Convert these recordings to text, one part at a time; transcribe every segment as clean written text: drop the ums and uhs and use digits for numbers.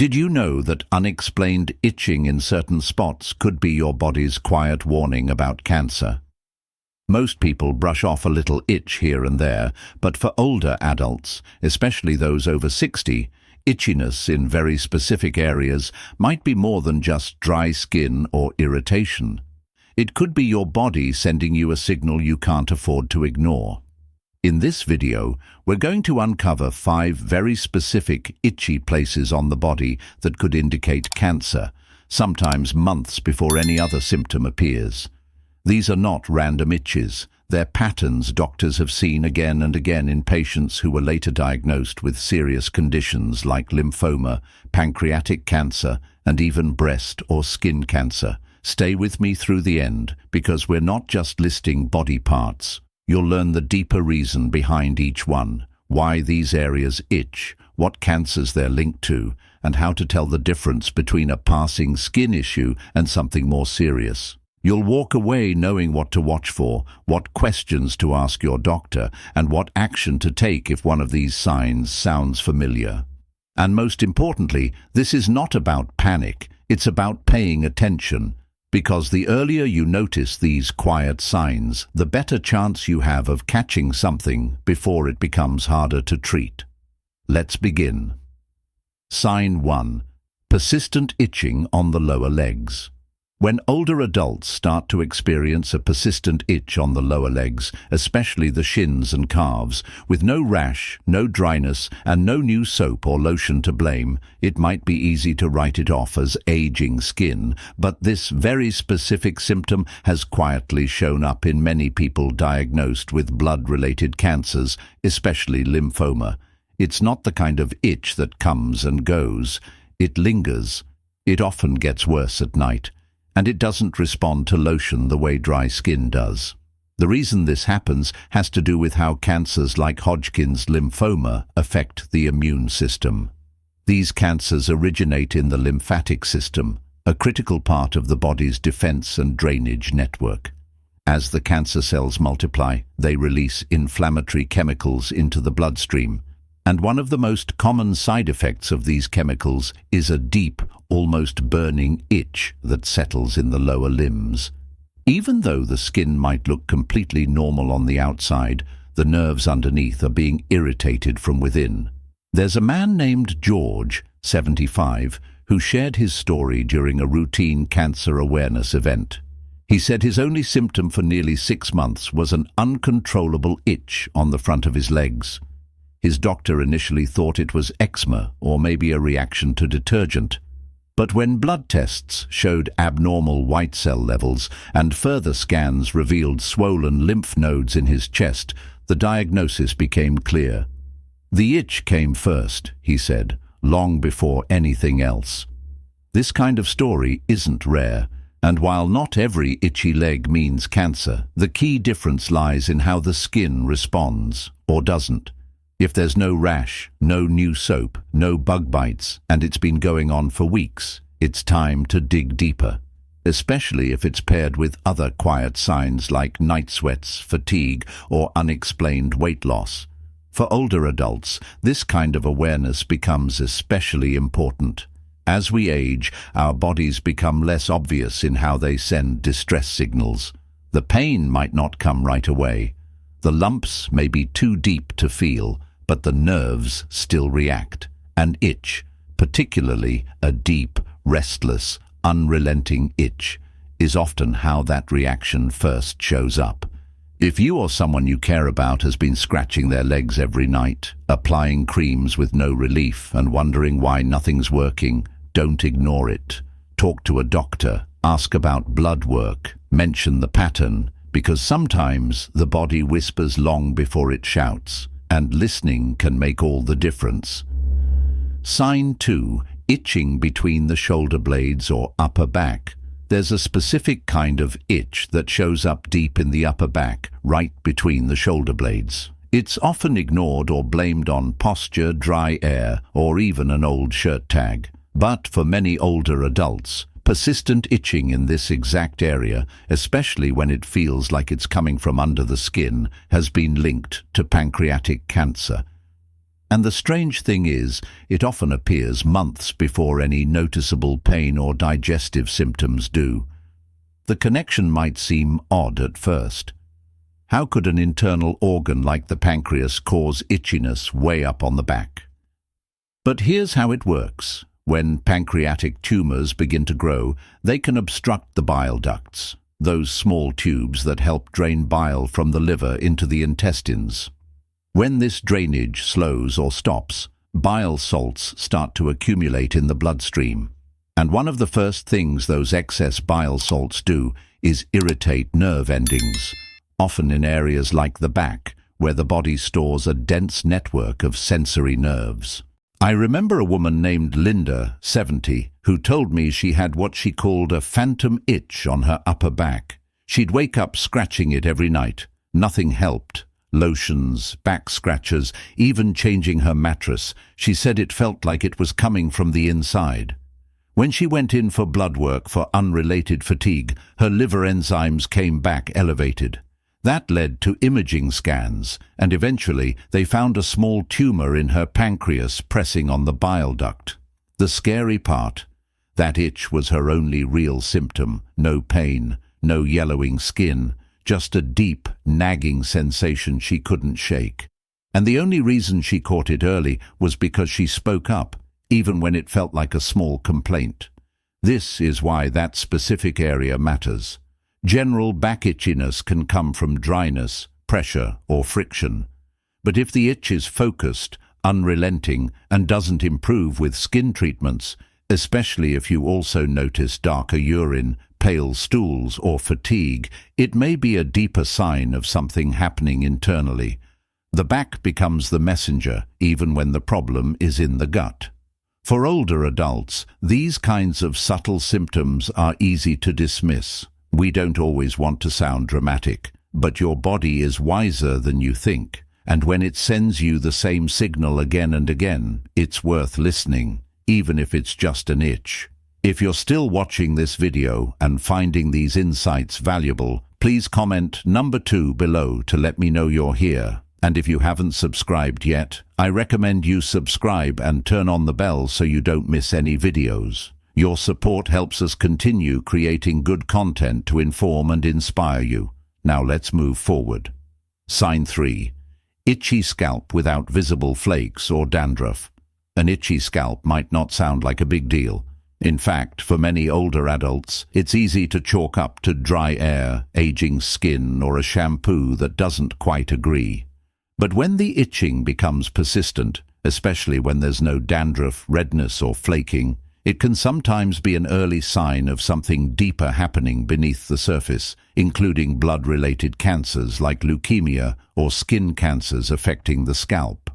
Did you know that unexplained itching in certain spots could be your body's quiet warning about cancer? Most people brush off a little itch here and there, but for older adults, especially those over 60, itchiness in very specific areas might be more than just dry skin or irritation. It could be your body sending you a signal you can't afford to ignore. In this video, we're going to uncover 5 very specific itchy places on the body that could indicate cancer, sometimes months before any other symptom appears. These are not random itches. They're patterns doctors have seen again and again in patients who were later diagnosed with serious conditions like lymphoma, pancreatic cancer, and even breast or skin cancer. Stay with me through the end, because we're not just listing body parts. You'll learn the deeper reason behind each one, why these areas itch, what cancers they're linked to, and how to tell the difference between a passing skin issue and something more serious. You'll walk away knowing what to watch for, what questions to ask your doctor, and what action to take if one of these signs sounds familiar. And most importantly, this is not about panic, it's about paying attention. Because the earlier you notice these quiet signs, the better chance you have of catching something before it becomes harder to treat. Let's begin. Sign 1. Persistent itching on the lower legs. When older adults start to experience a persistent itch on the lower legs, especially the shins and calves, with no rash, no dryness, and no new soap or lotion to blame, it might be easy to write it off as aging skin, but this very specific symptom has quietly shown up in many people diagnosed with blood-related cancers, especially lymphoma. It's not the kind of itch that comes and goes. It lingers. It often gets worse at night. And it doesn't respond to lotion the way dry skin does. The reason this happens has to do with how cancers like Hodgkin's lymphoma affect the immune system. These cancers originate in the lymphatic system, a critical part of the body's defense and drainage network. As the cancer cells multiply, they release inflammatory chemicals into the bloodstream. And one of the most common side effects of these chemicals is a deep, almost burning itch that settles in the lower limbs. Even though the skin might look completely normal on the outside, the nerves underneath are being irritated from within. There's a man named George, 75, who shared his story during a routine cancer awareness event. He said his only symptom for nearly 6 months was an uncontrollable itch on the front of his legs. His doctor initially thought it was eczema or maybe a reaction to detergent. But when blood tests showed abnormal white cell levels and further scans revealed swollen lymph nodes in his chest, the diagnosis became clear. The itch came first, he said, long before anything else. This kind of story isn't rare, and while not every itchy leg means cancer, the key difference lies in how the skin responds, or doesn't. If there's no rash, no new soap, no bug bites, and it's been going on for weeks, it's time to dig deeper, especially if it's paired with other quiet signs like night sweats, fatigue, or unexplained weight loss. For older adults, this kind of awareness becomes especially important. As we age, our bodies become less obvious in how they send distress signals. The pain might not come right away. The lumps may be too deep to feel, but the nerves still react. An itch, particularly a deep, restless, unrelenting itch, is often how that reaction first shows up. If you or someone you care about has been scratching their legs every night, applying creams with no relief and wondering why nothing's working, don't ignore it. Talk to a doctor, ask about blood work, mention the pattern, because sometimes the body whispers long before it shouts. And listening can make all the difference. Sign 2. Itching between the shoulder blades or upper back. There's a specific kind of itch that shows up deep in the upper back, right between the shoulder blades. It's often ignored or blamed on posture, dry air, or even an old shirt tag. But for many older adults, persistent itching in this exact area, especially when it feels like it's coming from under the skin, has been linked to pancreatic cancer. And the strange thing is, it often appears months before any noticeable pain or digestive symptoms do. The connection might seem odd at first. How could an internal organ like the pancreas cause itchiness way up on the back? But here's how it works. When pancreatic tumors begin to grow, they can obstruct the bile ducts, those small tubes that help drain bile from the liver into the intestines. When this drainage slows or stops, bile salts start to accumulate in the bloodstream. And one of the first things those excess bile salts do is irritate nerve endings, often in areas like the back, where the body stores a dense network of sensory nerves. I remember a woman named Linda, 70, who told me she had what she called a phantom itch on her upper back. She'd wake up scratching it every night. Nothing helped. Lotions, back scratches, even changing her mattress. She said it felt like it was coming from the inside. When she went in for blood work for unrelated fatigue, her liver enzymes came back elevated. That led to imaging scans, and eventually they found a small tumor in her pancreas pressing on the bile duct. The scary part, that itch was her only real symptom. No pain, no yellowing skin, just a deep, nagging sensation she couldn't shake. And the only reason she caught it early was because she spoke up, even when it felt like a small complaint. This is why that specific area matters. General back itchiness can come from dryness, pressure, or friction. But if the itch is focused, unrelenting, and doesn't improve with skin treatments, especially if you also notice darker urine, pale stools, or fatigue, it may be a deeper sign of something happening internally. The back becomes the messenger, even when the problem is in the gut. For older adults, these kinds of subtle symptoms are easy to dismiss. We don't always want to sound dramatic, but your body is wiser than you think, and when it sends you the same signal again and again, it's worth listening, even if it's just an itch. If you're still watching this video and finding these insights valuable, please comment number 2 below to let me know you're here. And if you haven't subscribed yet, I recommend you subscribe and turn on the bell so you don't miss any videos. Your support helps us continue creating good content to inform and inspire you. Now let's move forward. Sign 3. Itchy scalp without visible flakes or dandruff. An itchy scalp might not sound like a big deal. In fact, for many older adults, it's easy to chalk up to dry air, aging skin, or a shampoo that doesn't quite agree. But when the itching becomes persistent, especially when there's no dandruff, redness, or flaking, it can sometimes be an early sign of something deeper happening beneath the surface, including blood-related cancers like leukemia or skin cancers affecting the scalp.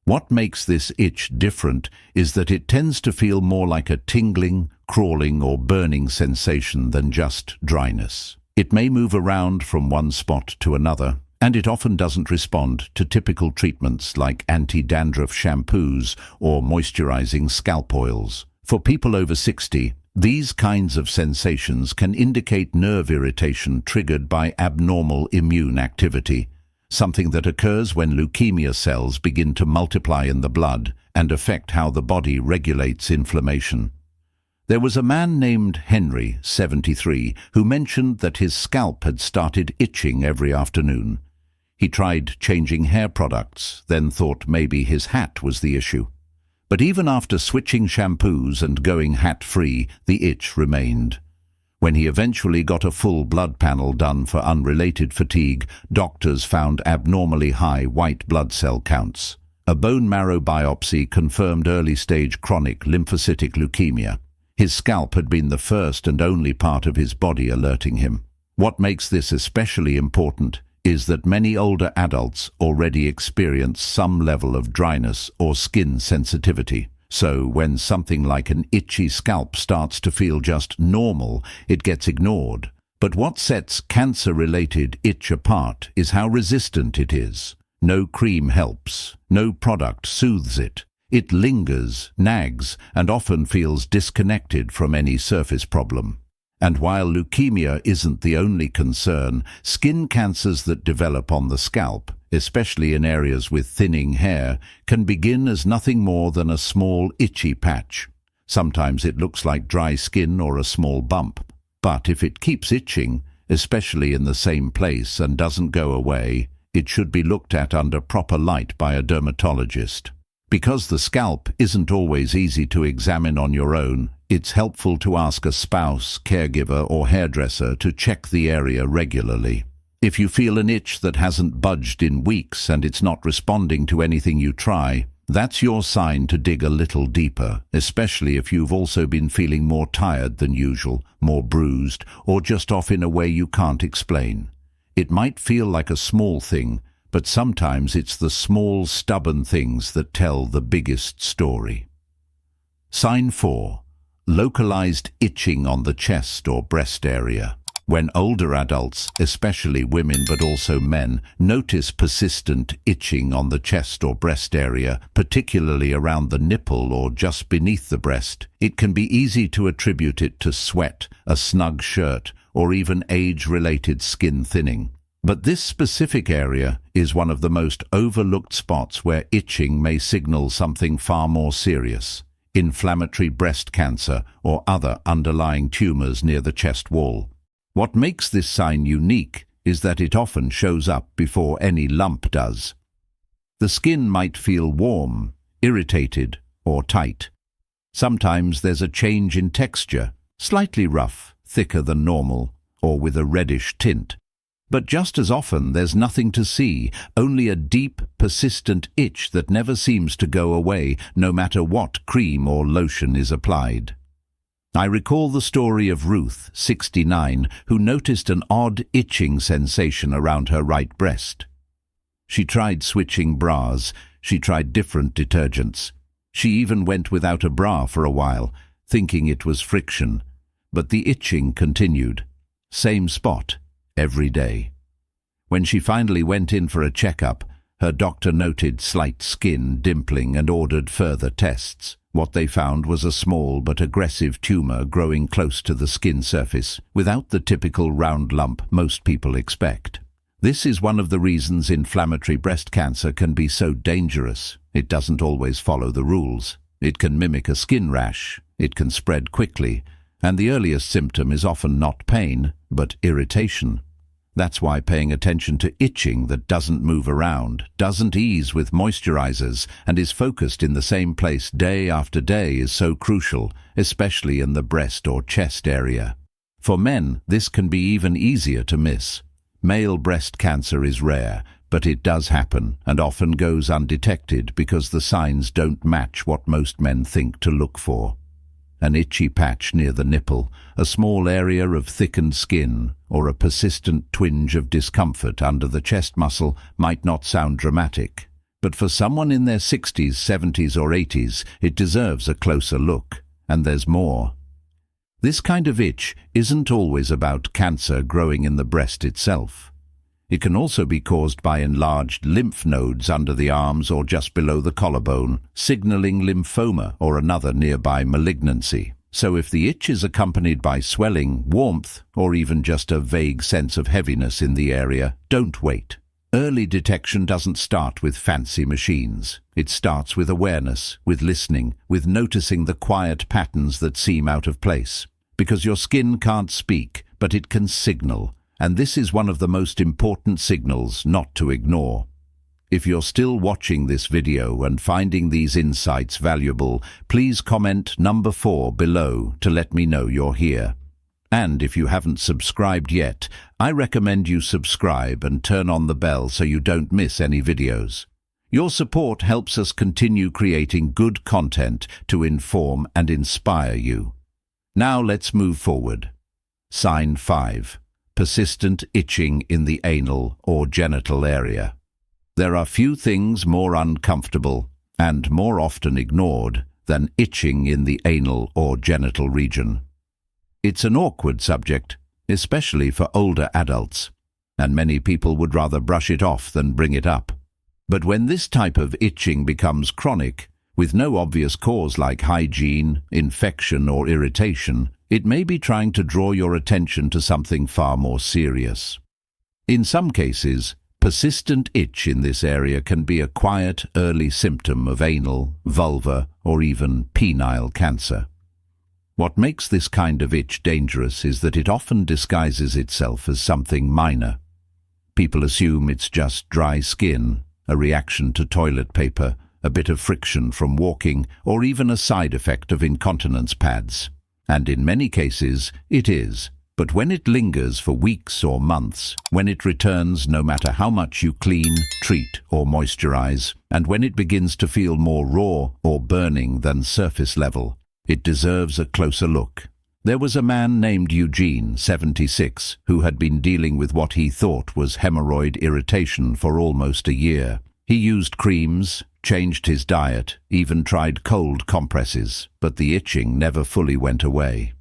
What makes this itch different is that it tends to feel more like a tingling, crawling, or burning sensation than just dryness. It may move around from one spot to another, and it often doesn't respond to typical treatments like anti-dandruff shampoos or moisturizing scalp oils. For people over 60, these kinds of sensations can indicate nerve irritation triggered by abnormal immune activity, something that occurs when leukemia cells begin to multiply in the blood and affect how the body regulates inflammation. There was a man named Henry, 73, who mentioned that his scalp had started itching every afternoon. He tried changing hair products, then thought maybe his hat was the issue. But even after switching shampoos and going hat-free, the itch remained. When he eventually got a full blood panel done for unrelated fatigue, doctors found abnormally high white blood cell counts. A bone marrow biopsy confirmed early-stage chronic lymphocytic leukemia. His scalp had been the first and only part of his body alerting him. What makes this especially important is that many older adults already experience some level of dryness or skin sensitivity. So when something like an itchy scalp starts to feel just normal, it gets ignored. But what sets cancer-related itch apart is how resistant it is. No cream helps. No product soothes it. It lingers, nags, and often feels disconnected from any surface problem. And while leukemia isn't the only concern, skin cancers that develop on the scalp, especially in areas with thinning hair, can begin as nothing more than a small itchy patch. Sometimes it looks like dry skin or a small bump. But if it keeps itching, especially in the same place, and doesn't go away, it should be looked at under proper light by a dermatologist. Because the scalp isn't always easy to examine on your own, it's helpful to ask a spouse, caregiver, or hairdresser to check the area regularly. If you feel an itch that hasn't budged in weeks and it's not responding to anything you try, that's your sign to dig a little deeper, especially if you've also been feeling more tired than usual, more bruised, or just off in a way you can't explain. It might feel like a small thing, but sometimes it's the small, stubborn things that tell the biggest story. Sign 4. Localized itching on the chest or breast area. When older adults, especially women but also men, notice persistent itching on the chest or breast area, particularly around the nipple or just beneath the breast, it can be easy to attribute it to sweat, a snug shirt, or even age-related skin thinning. But this specific area is one of the most overlooked spots where itching may signal something far more serious: inflammatory breast cancer or other underlying tumors near the chest wall. What makes this sign unique is that it often shows up before any lump does. The skin might feel warm, irritated, or tight. Sometimes there's a change in texture, slightly rough, thicker than normal, or with a reddish tint. But just as often there's nothing to see, only a deep, persistent itch that never seems to go away, no matter what cream or lotion is applied. I recall the story of Ruth, 69, who noticed an odd itching sensation around her right breast. She tried switching bras, she tried different detergents. She even went without a bra for a while, thinking it was friction. But the itching continued. Same spot, every day. When she finally went in for a checkup, her doctor noted slight skin dimpling and ordered further tests. What they found was a small but aggressive tumor growing close to the skin surface, without the typical round lump most people expect. This is one of the reasons inflammatory breast cancer can be so dangerous. It doesn't always follow the rules. It can mimic a skin rash, it can spread quickly, and the earliest symptom is often not pain, but irritation. That's why paying attention to itching that doesn't move around, doesn't ease with moisturizers, and is focused in the same place day after day is so crucial, especially in the breast or chest area. For men, this can be even easier to miss. Male breast cancer is rare, but it does happen and often goes undetected because the signs don't match what most men think to look for. An itchy patch near the nipple, a small area of thickened skin, or a persistent twinge of discomfort under the chest muscle might not sound dramatic. But for someone in their 60s, 70s or 80s, it deserves a closer look. And there's more. This kind of itch isn't always about cancer growing in the breast itself. It can also be caused by enlarged lymph nodes under the arms or just below the collarbone, signaling lymphoma or another nearby malignancy. So if the itch is accompanied by swelling, warmth, or even just a vague sense of heaviness in the area, don't wait. Early detection doesn't start with fancy machines. It starts with awareness, with listening, with noticing the quiet patterns that seem out of place. Because your skin can't speak, but it can signal. And this is one of the most important signals not to ignore. If you're still watching this video and finding these insights valuable, please comment number 4 below to let me know you're here. And if you haven't subscribed yet, I recommend you subscribe and turn on the bell so you don't miss any videos. Your support helps us continue creating good content to inform and inspire you. Now let's move forward. Sign 5. Persistent itching in the anal or genital area. There are few things more uncomfortable and more often ignored than itching in the anal or genital region. It's an awkward subject, especially for older adults, and many people would rather brush it off than bring it up. But when this type of itching becomes chronic, with no obvious cause like hygiene, infection, or irritation, it may be trying to draw your attention to something far more serious. In some cases, Persistent itch in this area can be a quiet, early symptom of anal, vulvar, or even penile cancer. What makes this kind of itch dangerous is that it often disguises itself as something minor. People assume it's just dry skin, a reaction to toilet paper, a bit of friction from walking, or even a side effect of incontinence pads. And in many cases, it is. But when it lingers for weeks or months, when it returns no matter how much you clean, treat, or moisturize, and when it begins to feel more raw or burning than surface level, it deserves a closer look. There was a man named Eugene, 76, who had been dealing with what he thought was hemorrhoid irritation for almost a year. He used creams, changed his diet, even tried cold compresses, but the itching never fully went away.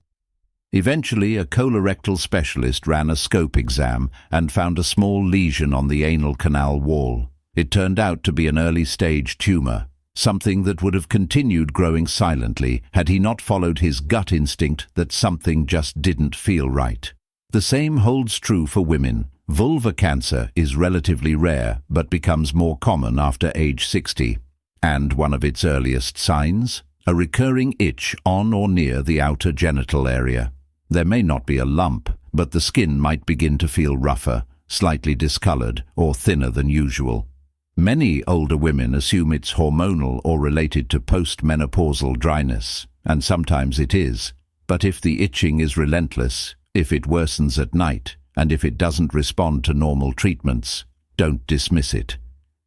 Eventually, a colorectal specialist ran a scope exam and found a small lesion on the anal canal wall. It turned out to be an early-stage tumor, something that would have continued growing silently had he not followed his gut instinct that something just didn't feel right. The same holds true for women. Vulvar cancer is relatively rare but becomes more common after age 60. And one of its earliest signs? A recurring itch on or near the outer genital area. There may not be a lump, but the skin might begin to feel rougher, slightly discolored, or thinner than usual. Many older women assume it's hormonal or related to postmenopausal dryness, and sometimes it is. But if the itching is relentless, if it worsens at night, and if it doesn't respond to normal treatments, don't dismiss it.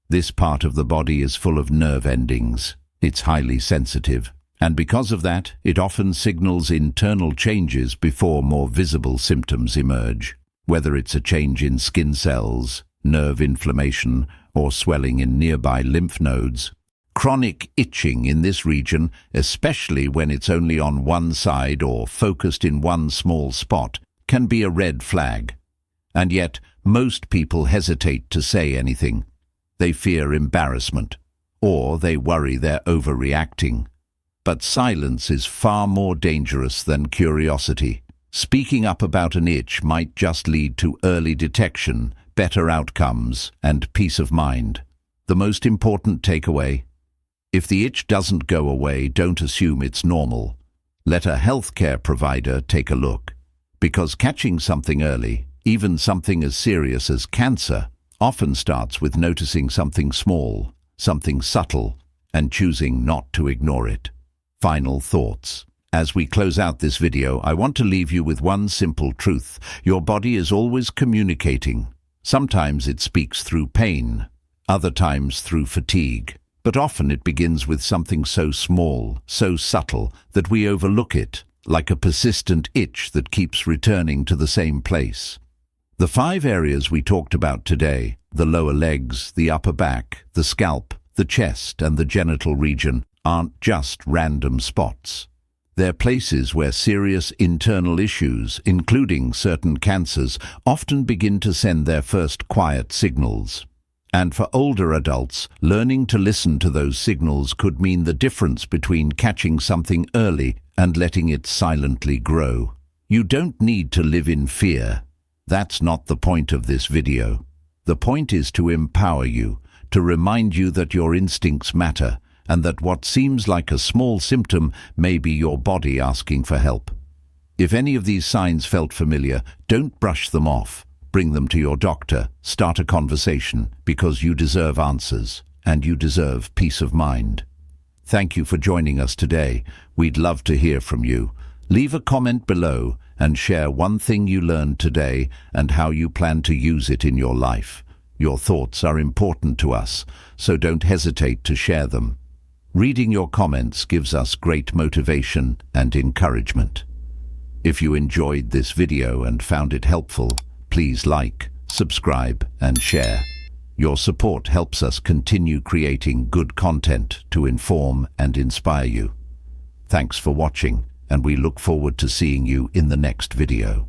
This part of the body is full of nerve endings. It's highly sensitive. And because of that, it often signals internal changes before more visible symptoms emerge, whether it's a change in skin cells, nerve inflammation, or swelling in nearby lymph nodes. Chronic itching in this region, especially when it's only on one side or focused in one small spot, can be a red flag. And yet, most people hesitate to say anything. They fear embarrassment, or they worry they're overreacting. But silence is far more dangerous than curiosity. Speaking up about an itch might just lead to early detection, better outcomes, and peace of mind. The most important takeaway: if the itch doesn't go away, don't assume it's normal. Let a healthcare provider take a look. Because catching something early, even something as serious as cancer, often starts with noticing something small, something subtle, and choosing not to ignore it. Final thoughts. As we close out this video, I want to leave you with one simple truth. Your body is always communicating. Sometimes it speaks through pain, other times through fatigue. But often it begins with something so small, so subtle, that we overlook it, like a persistent itch that keeps returning to the same place. The 5 areas we talked about today, the lower legs, the upper back, the scalp, the chest, and the genital region, aren't just random spots. They're places where serious internal issues, including certain cancers, often begin to send their first quiet signals. And for older adults, learning to listen to those signals could mean the difference between catching something early and letting it silently grow. You don't need to live in fear. That's not the point of this video. The point is to empower you, to remind you that your instincts matter, and that what seems like a small symptom may be your body asking for help. If any of these signs felt familiar, don't brush them off. Bring them to your doctor. Start a conversation, because you deserve answers, and you deserve peace of mind. Thank you for joining us today. We'd love to hear from you. Leave a comment below and share one thing you learned today and how you plan to use it in your life. Your thoughts are important to us, so don't hesitate to share them. Reading your comments gives us great motivation and encouragement. If you enjoyed this video and found it helpful, please like, subscribe, and share. Your support helps us continue creating good content to inform and inspire you. Thanks for watching, and we look forward to seeing you in the next video.